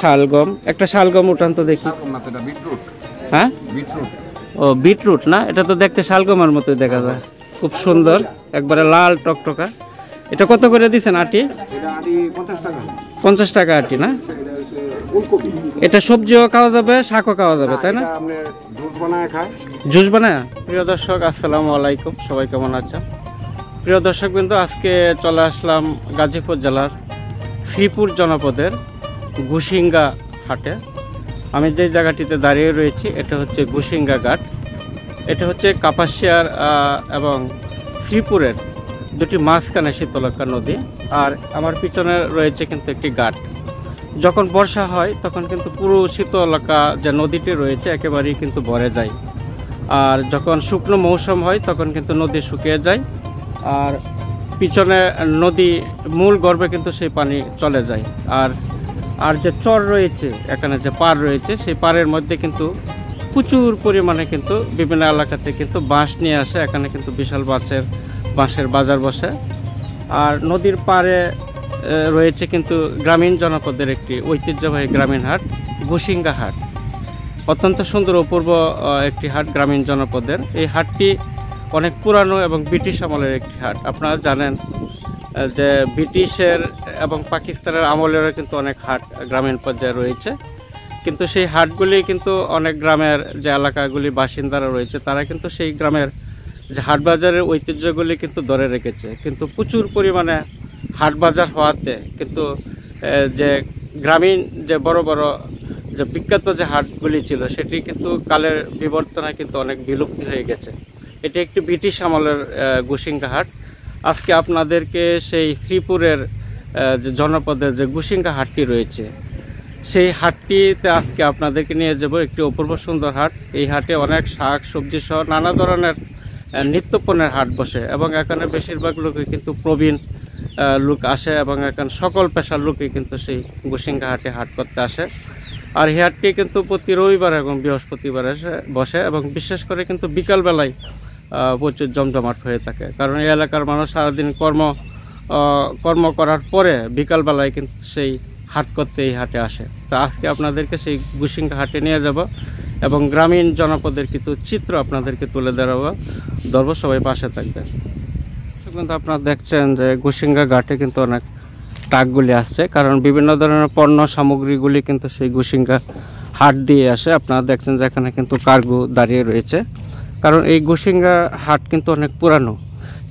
শালগম, একটা শালগম উঠান তো দেখি। হ্যাঁ, ও বিটরুট না, এটা তো দেখতে শালগমের মতোই দেখা যায়, খুব সুন্দর, একবারে লাল টকটকা। এটা কত করে দিচ্ছেন আটি? 50 টাকা আটি না? এটা সবজিও খাওয়া যাবে, শাকও খাওয়া যাবে, তাই না? জুস বানায়। প্রিয় দর্শক, আসসালামু আলাইকুম, সবাই কেমন আছেন? প্রিয় দর্শক বিন্দু, আজকে চলে আসলাম গাজীপুর জেলার শ্রীপুর জনপদের গুসিঙ্গা হাটে। আমি যে জায়গাটিতে দাঁড়িয়ে রয়েছি এটা হচ্ছে গুসিঙ্গা ঘাট। এটা হচ্ছে কাপাসিয়ার এবং শ্রীপুরের দুটি মাঝখানে শীতলক্ষা নদী, আর আমার পিছনে রয়েছে কিন্তু একটি ঘাট। যখন বর্ষা হয় তখন কিন্তু পুরো শীতলক্ষা যে নদীটি রয়েছে একেবারেই কিন্তু ভরে যায়, আর যখন শুকনো মৌসুম হয় তখন কিন্তু নদী শুকিয়ে যায়, আর পিছনে নদী মূল গর্ভে কিন্তু সেই পানি চলে যায়। আর যে চর রয়েছে, এখানে যে পাড় রয়েছে, সেই পাড়ের মধ্যে কিন্তু প্রচুর পরিমাণে কিন্তু বিভিন্ন এলাকাতে কিন্তু বাঁশ নিয়ে আসে। এখানে কিন্তু বিশাল বাঁশের বাজার বসে। আর নদীর পাড়ে রয়েছে কিন্তু গ্রামীণ জনপদের একটি ঐতিহ্যবাহী গ্রামীণ হাট, গুসিঙ্গা হাট। অত্যন্ত সুন্দর অপূর্ব একটি হাট গ্রামীণ জনপদের। এই হাটটি অনেক পুরানো এবং ব্রিটিশ আমলের একটি হাট। আপনারা জানেন যে ব্রিটিশের এবং পাকিস্তানের আমলেরও কিন্তু অনেক হাট গ্রামীণ পর্যায়ে রয়েছে, কিন্তু সেই হাটগুলি কিন্তু অনেক গ্রামের যে এলাকাগুলি বাসিন্দারা রয়েছে তারা কিন্তু সেই গ্রামের যে হাট বাজারের ঐতিহ্যগুলি কিন্তু ধরে রেখেছে। কিন্তু প্রচুর পরিমাণে হাট বাজার হওয়াতে কিন্তু যে গ্রামীণ যে বড় বড় যে বিখ্যাত যে হাটগুলি ছিল সেটি কিন্তু কালের বিবর্তনে কিন্তু অনেক বিলুপ্তি হয়ে গেছে। এটি একটি ব্রিটিশ আমলের গুসিঙ্গা হাট। আজকে আপনাদেরকে সেই শ্রীপুরের যে জনপদের যে গুসিঙ্গা হাটটি রয়েছে সেই হাটটিতে আজকে আপনাদেরকে নিয়ে যাব। একটি অপূর্ব সুন্দর হাট। এই হাটে অনেক শাক সবজি সহ নানা ধরনের নিত্যপণ্যের হাট বসে, এবং এখানে বেশিরভাগ লোকে কিন্তু প্রবীণ লোক আসে, এবং এখানে সকল পেশার লোকই কিন্তু সেই গুসিঙ্গা হাটে হাট করতে আসে। আর এই হাটটি কিন্তু প্রতি রবিবার এবং বৃহস্পতিবার বসে, এবং বিশেষ করে কিন্তু বিকালবেলায় প্রচুর জমজমাট হয়ে থাকে, কারণ এই এলাকার মানুষ সারাদিন কর্ম করার পরে বিকালবেলায় কিন্তু সেই হাট করতে এই হাটে আসে। তো আজকে আপনাদেরকে সেই গুসিঙ্গা হাটে নিয়ে যাব এবং গ্রামীণ জনপদের কিছু চিত্র আপনাদেরকে তুলে ধরবো, সবাই পাশে থাকবেন। কিন্তু আপনারা দেখছেন যে গুসিঙ্গা ঘাটে কিন্তু অনেক ট্রাকগুলি আসছে, কারণ বিভিন্ন ধরনের পণ্য সামগ্রীগুলি কিন্তু সেই গুসিঙ্গা হাট দিয়ে আসে। আপনারা দেখছেন যে এখানে কিন্তু কার্গো দাঁড়িয়ে রয়েছে, কারণ এই গুসিঙ্গা হাট কিন্তু অনেক পুরানো।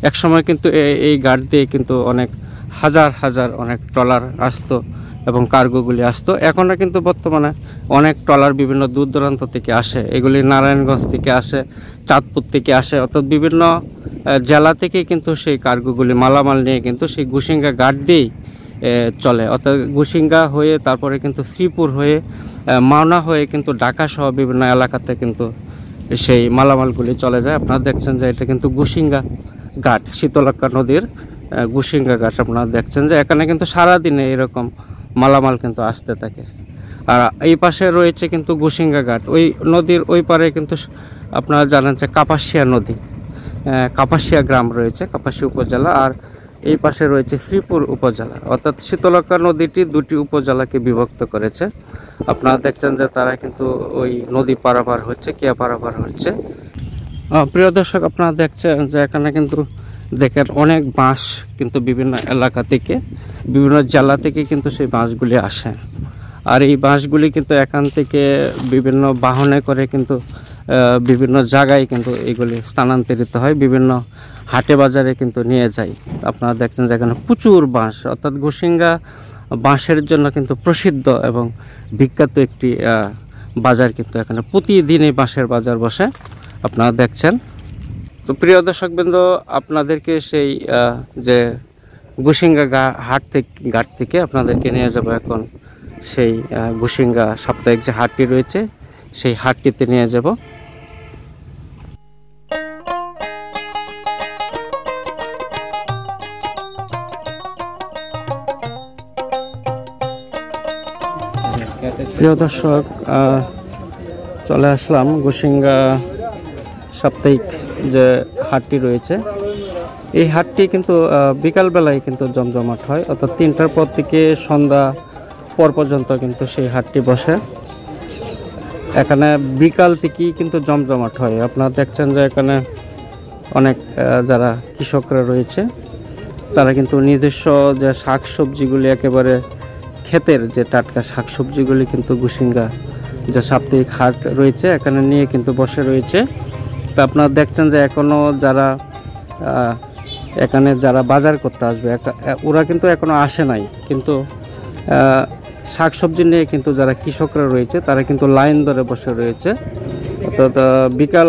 একসময় কিন্তু এই ঘাট দিয়ে কিন্তু অনেক হাজার অনেক ট্রলার আসতো এবং কার্গোগুলি আসতো। এখনও কিন্তু বর্তমানে অনেক ট্রলার বিভিন্ন দূর দূরান্ত থেকে আসে। এগুলি নারায়ণগঞ্জ থেকে আসে, চাঁদপুর থেকে আসে, অর্থাৎ বিভিন্ন জেলা থেকে কিন্তু সেই কার্গোগুলি মালামাল নিয়ে কিন্তু সেই গুসিঙ্গা ঘাট দিয়েই চলে। অর্থাৎ গুসিঙ্গা হয়ে তারপরে কিন্তু শ্রীপুর হয়ে মাওনা হয়ে কিন্তু ঢাকা সহ বিভিন্ন এলাকাতে কিন্তু সেই মালামালগুলি চলে যায়। আপনারা দেখছেন যে এটা কিন্তু গুসিঙ্গা ঘাট, শীতলক্ষা নদীর গুসিঙ্গা ঘাট। আপনারা দেখছেন যে এখানে কিন্তু সারাদিনে এরকম মালামাল কিন্তু আসতে থাকে। আর এই পাশে রয়েছে কিন্তু গুসিঙ্গা ঘাট। ওই নদীর ওই পারে কিন্তু আপনারা জানেন যে কাপাসিয়া নদী, কাপাসিয়া গ্রাম রয়েছে, কাপাসিয়া উপজেলা, আর এই পাশে রয়েছে শ্রীপুর উপজেলা। অর্থাৎ শীতলক্ষা নদীটি দুটি উপজেলাকে বিভক্ত করেছে। আপনারা দেখছেন যে তারা কিন্তু ওই নদী পারাপার হচ্ছে, কিয়া পারাপার হচ্ছে। প্রিয় দর্শক, আপনারা দেখছেন যে এখানে কিন্তু দেখেন অনেক বাঁশ কিন্তু বিভিন্ন এলাকা থেকে, বিভিন্ন জেলা থেকে কিন্তু সেই বাঁশগুলি আসে। আর এই বাঁশগুলি কিন্তু এখান থেকে বিভিন্ন বাহনে করে কিন্তু বিভিন্ন জায়গায় কিন্তু এগুলি স্থানান্তরিত হয়, বিভিন্ন হাটে বাজারে কিন্তু নিয়ে যায়। আপনারা দেখছেন যে এখানে প্রচুর বাঁশ, অর্থাৎ গুসিঙ্গা বাঁশের জন্য কিন্তু প্রসিদ্ধ এবং বিখ্যাত একটি বাজার। কিন্তু এখানে প্রতিদিনই বাঁশের বাজার বসে, আপনারা দেখছেন। তো প্রিয় দর্শকবৃন্দ, আপনাদেরকে সেই যে গুসিঙ্গা ঘাট থেকে আপনাদেরকে নিয়ে যাব এখন সেই গুসিঙ্গা সাপ্তাহিক যে হাটটি রয়েছে সেই হাটটিতে নিয়ে যাব। প্রিয় দর্শক, চলে আসলাম গুসিঙ্গা সাপ্তাহিক যে হাটটি রয়েছে। এই হাটটি কিন্তু বিকালবেলায় কিন্তু জমজমাট হয়, অর্থাৎ 3টার পর থেকে সন্ধ্যা পর পর্যন্ত কিন্তু সেই হাটটি বসে। এখানে বিকাল থেকেই কিন্তু জমজমাট হয়। আপনারা দেখছেন যে এখানে অনেক যারা কৃষকরা রয়েছে তারা কিন্তু নিজস্ব যে শাক সবজিগুলি একেবারে ক্ষেতের যে টাটকা শাক সবজিগুলি কিন্তু গুসিঙ্গা যে সাপ্তাহিক হাট রয়েছে এখানে নিয়ে কিন্তু বসে রয়েছে। তো আপনারা দেখছেন যে এখনও যারা এখানে যারা বাজার করতে আসবে ওরা কিন্তু এখনও আসে নাই, কিন্তু শাক সবজি নিয়ে কিন্তু যারা কৃষকরা রয়েছে তারা কিন্তু লাইন ধরে বসে রয়েছে। অর্থাৎ বিকাল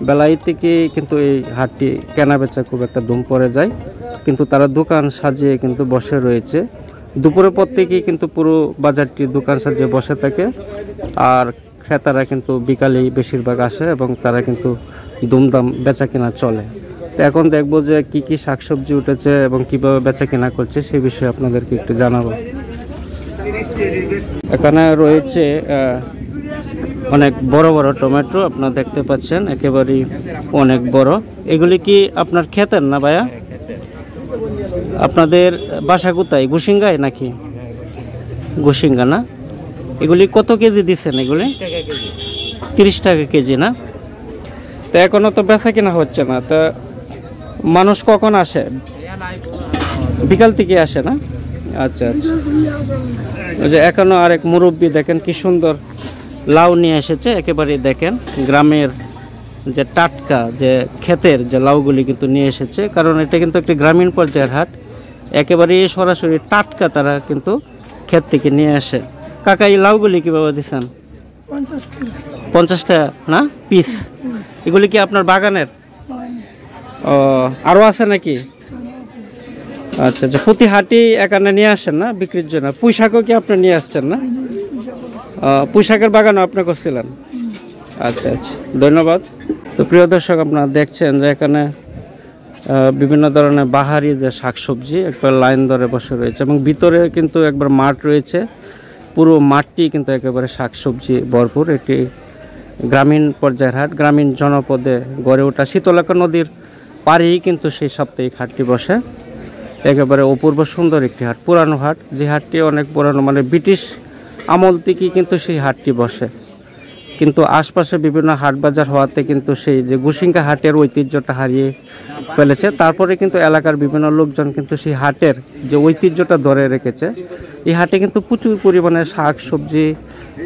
বেলায় থেকে কিন্তু এই হাটটি কেনা বেচা খুব একটা ধুম পড়ে যায়, কিন্তু তারা দোকান সাজিয়ে কিন্তু বসে রয়েছে। দুপুরের পর থেকেই কিন্তু পুরো বাজারটি দোকান সাজিয়ে বসে থাকে, আর ক্রেতারা কিন্তু বিকালেই বেশিরভাগ আসে এবং তারা কিন্তু দুমদাম বেচা কেনা চলে। তো এখন দেখবো যে কি কি শাকসবজি উঠেছে এবং কিভাবে বেচা কেনা করছে সেই বিষয়ে আপনাদেরকে একটু জানাবো। এখানে রয়েছে অনেক বড় বড় টমেটো, আপনারা দেখতে পাচ্ছেন একেবারেই অনেক বড়। এগুলি কি আপনার ক্ষেতের না ভাইয়া? আপনাদের বাসা কোথায়, গুসিঙ্গায় নাকি? গুসিঙ্গা না? এগুলি কত কেজি দিচ্ছেন? এগুলি 30 টাকা কেজি না? তো এখনো তো বেচা কেনা হচ্ছে না, তো মানুষ কখন আসে? বিকাল থেকে আসে না? আচ্ছা আচ্ছা। ওই যে এখনো আরেক মুরব্বী দেখেন কি সুন্দর লাউ নিয়ে এসেছে, একেবারে দেখেন গ্রামের যে টাটকা যে ক্ষেতের যে লাউগুলি কিন্তু নিয়ে এসেছে, কারণ এটা কিন্তু একটি গ্রামীণ পর্যায়ের হাট, একেবারে সরাসরি টাটকা তারা কিন্তু ক্ষেত থেকে নিয়ে আসে। কাকা এই লাউগুলি কীভাবে দিচ্ছেন? 50 টাকা না পিস? এগুলি কি আপনার বাগানের? ও আরও আছে নাকি? আচ্ছা আচ্ছা। প্রতি হাটই এখানে নিয়ে আসেন না বিক্রির জন্য? পুঁইশাকও কি আপনি নিয়ে আসছেন না? পুঁইশাকের বাগানও আপনি করছিলেন? আচ্ছা আচ্ছা, ধন্যবাদ। তো প্রিয় দর্শক, আপনারা দেখছেন যে এখানে বিভিন্ন ধরনের বাহারি যে শাকসবজি একবার লাইন ধরে বসে রয়েছে এবং ভিতরে কিন্তু একবার মাঠ রয়েছে, পুরো মাঠটি কিন্তু একেবারে শাকসবজি ভরপুর। একটি গ্রামীণ পর্যায়ের হাট, গ্রামীণ জনপদে গড়ে ওঠা শীতলক্ষা নদীর পাড়েই কিন্তু সেই সাপ্তাহিক হাটটি বসে। একেবারে অপূর্ব সুন্দর একটি হাট, পুরানো হাট, যে হাটটি অনেক পুরানো, মানে ব্রিটিশ আমল থেকেই কিন্তু সেই হাটটি বসে। কিন্তু আশপাশে বিভিন্ন হাট বাজার হওয়াতে কিন্তু সেই যে গুসিঙ্গা হাটের ঐতিহ্যটা হারিয়ে ফেলেছে। তারপরে কিন্তু এলাকার বিভিন্ন লোকজন কিন্তু সেই হাটের যে ঐতিহ্যটা ধরে রেখেছে। এই হাটে কিন্তু প্রচুর পরিমাণে শাক সবজি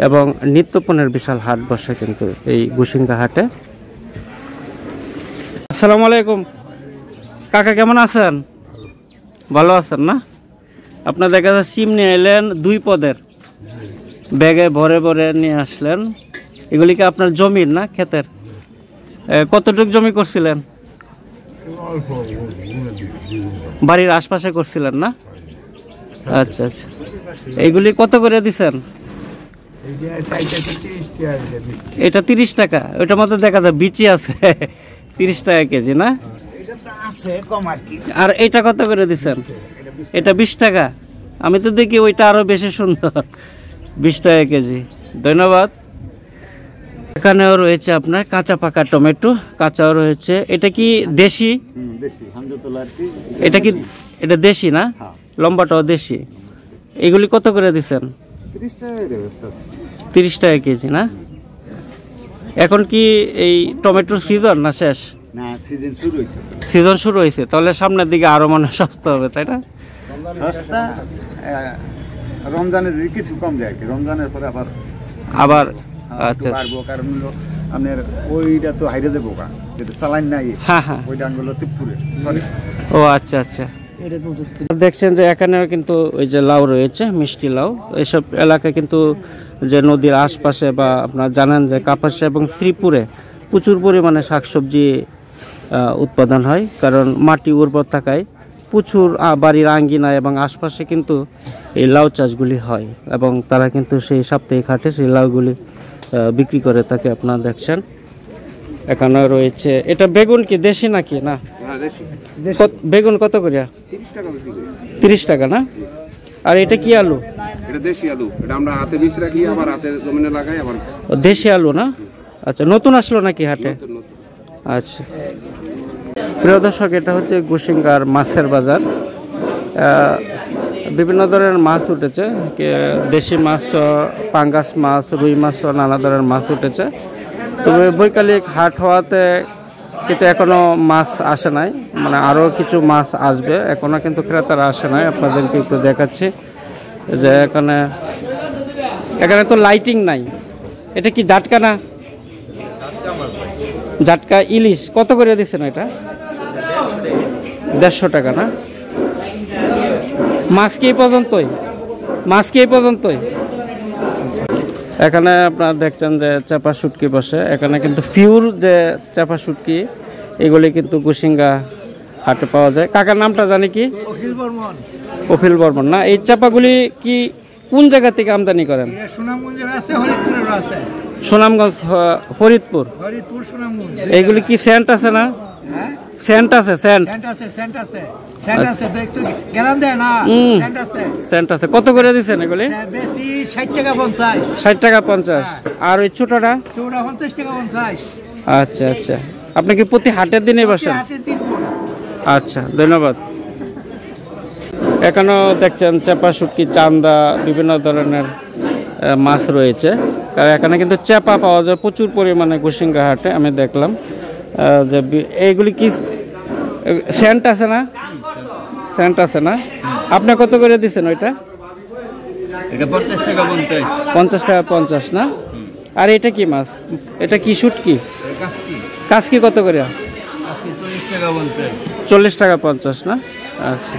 এবং নিত্যপণ্যের বিশাল হাট বসে কিন্তু এই গুসিঙ্গা হাটে। আসসালামু আলাইকুম কাকা, কেমন আছেন? ভালো আছেন না? আপনার দেখা যাচ্ছে সিম নিয়ে এলেন 2 পদের, ব্যাগে ভরে ভরে নিয়ে আসলেন। এগুলি কি আপনার জমির না ক্ষেতের? কতটুকু জমি করছিলেন? বাড়ির আশপাশে করছিলেন না? আচ্ছা আচ্ছা। এইগুলি কত করে দিচ্ছেন? এটা 30 টাকা। ওইটার মধ্যে দেখা যায় বিচি আছে 30 টাকা কেজি না? আর এইটা কত করে দিচ্ছেন? এটা 20 টাকা। আমি তো দেখি ওইটা আরো বেশি সুন্দর, 20 টাকা কেজি। ধন্যবাদ। এখানেও রয়েছে আপনার কাঁচা পাকা টমেটো, কাঁচাও রয়েছে। এটা কি দেশি? এটা কি এটা দেশি না? লম্বাটাও দেশি। এগুলি কত করে দিচ্ছেন? 30 টাকা কেজি না? এখন কি এই টমেটোর সিজন না শেষ? সিজন শুরু হয়েছে, তাহলে সামনের দিকে আরো মনে সস্তা হবে, তাই না? রমজানে কিছু কম যায়, রমজানের পরে আবার আচ্ছা কারণ আপনার ওইটা তো হাইরে যাবো, যেটা চালান নাই। হ্যাঁ হ্যাঁ, ওইটা আনগুলো ত্রিপুরে। ও আচ্ছা আচ্ছা। দেখছেন যে এখানেও কিন্তু ওই যে লাউ রয়েছে, মিষ্টি লাউ। এইসব এলাকায় কিন্তু যে নদীর আশপাশে বা আপনারা জানেন যে কাপাসিয়া এবং শ্রীপুরে প্রচুর পরিমাণে শাকসবজি উৎপাদন হয়, কারণ মাটি উর্বর থাকায় প্রচুর বাড়ির আঙ্গিনায় এবং আশপাশে কিন্তু এই লাউ চাষগুলি হয় এবং তারা কিন্তু সেই সাপ্তাহিক হাটে সেই লাউগুলি বিক্রি করে থাকে। আপনারা দেখছেন এখানে রয়েছে। এটা বেগুন কি দেশি নাকি না? বেগুন কত করে? 30 টাকা না? আর এটা কি আলু? এটা দেশি আলু, এটা আমরা হাতে বীজ রাখি, আবার হাতে জমিনে লাগাই। আবার দেশি আলু না? আচ্ছা, নতুন আসলো নাকি হাটে? আচ্ছা প্রিয় দর্শক, এটা হচ্ছে গুসিঙ্গার মাছের বাজার। বিভিন্ন ধরনের মাছ উঠেছে, দেশি মাছ, পাঙ্গাস মাছ, রুই মাছ, নানা ধরনের মাছ উঠেছে। তবে বৈকালিক হাট হওয়াতে কিন্তু এখনো মাছ আসে নাই, মানে আরও কিছু মাছ আসবে, এখনো কিন্তু ক্রেতারা আসে নাই। আপনাদেরকে একটু দেখাচ্ছি যে এখানে তো লাইটিং নাই। এটা কি জাটকা না? জাটকা ইলিশ কত করে দিচ্ছেন এটা? 150 টাকা না? মাছ কি এই পর্যন্তই? মাছ কি এই পর্যন্তই? এখানে আপনারা দেখছেন যে চাপা শুটকি বসে। এখানে কিন্তু পিওর যে চাপা শুটকি এগুলি কিন্তু কুসিঙ্গা হাটে পাওয়া যায়। কাকার নামটা জানি কি? অখিল বর্মন। অখিল বর্মন না? এই চাপাগুলি কি কোন জায়গা থেকে আমদানি করেন? সুনামগঞ্জের আছে, হরিদপুরের আছে। সুনামগঞ্জ, ফরিদপুর। হরিদপুর, সুনামগঞ্জ। এইগুলি কি সেন্ট আছে না? হ্যাঁ, সেন্ট আছে, সেন্ট সেন্ট আছে, সেন্ট আছে, সেন্ট আছে। তো একটু গ্যারান দেয় না, সেন্ট আছে। সেন্ট আছে। কত করে দিচ্ছেন এগুলি? বেশি 60 টাকা 50। 60 টাকা 50। আর ওই ছোটটা? ছোটটা 50 টাকা 50। আচ্ছা আচ্ছা। আপনি কি প্রতি হাটের দিনে বসেন? হাটে 3 ফুট। আচ্ছা, ধন্যবাদ। এখানেও দেখছেন চাপা শুটকি, চান্দা, বিভিন্ন ধরনের মাছ রয়েছে। কারণ এখানে কিন্তু চাপা পাওয়া যায় প্রচুর পরিমাণে কুসিঙ্গা হাটে। আমি দেখলাম যে এইগুলি কি সেন্ট আছে না? সেন্ট আছে না? আপনি কত করে দিচ্ছেন ওইটা? এটা 50 টাকা 50। 50 টাকা 50 না? আর এটা কি মাছ? এটা কি শুটকি? কাস্কি কাসকি কত করে? কাস্কি 40 টাকা 50। 40 টাকা 50 না? আচ্ছা।